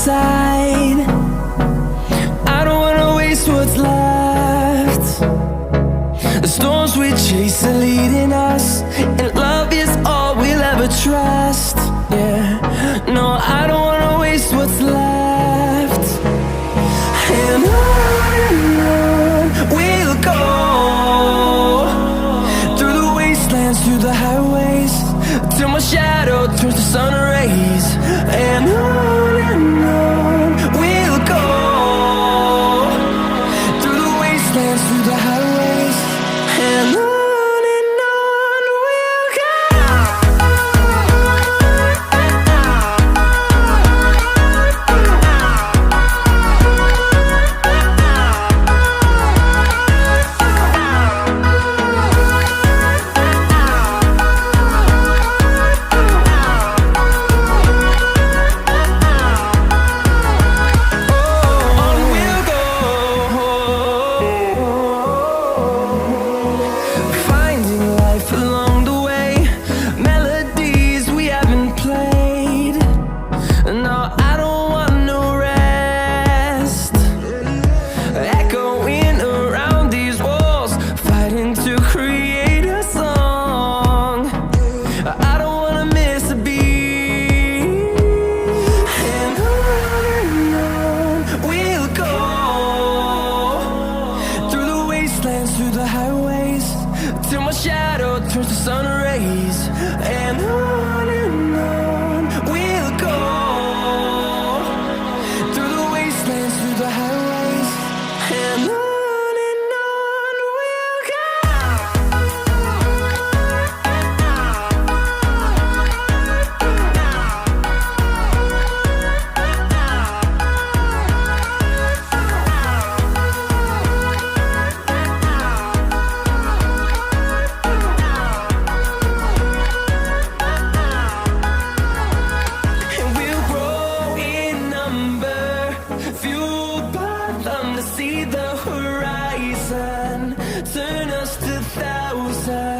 inside. I don't wanna waste what's left. The storms we chase are leading us, and love is all we'll ever trust. Yeah, no, I don't wanna waste what's left. And on we'll go, through the wastelands, through the highways, till my shadow turns to sun rays. And on we'll go, through the wastelands, through the highways, and on we'll go. Through the highways, till my shadow turns to sun rays. And on we'll go, through the wastelands, through the highways, and on we'll go. Fueled by them to see the horizon, turn us to thousands.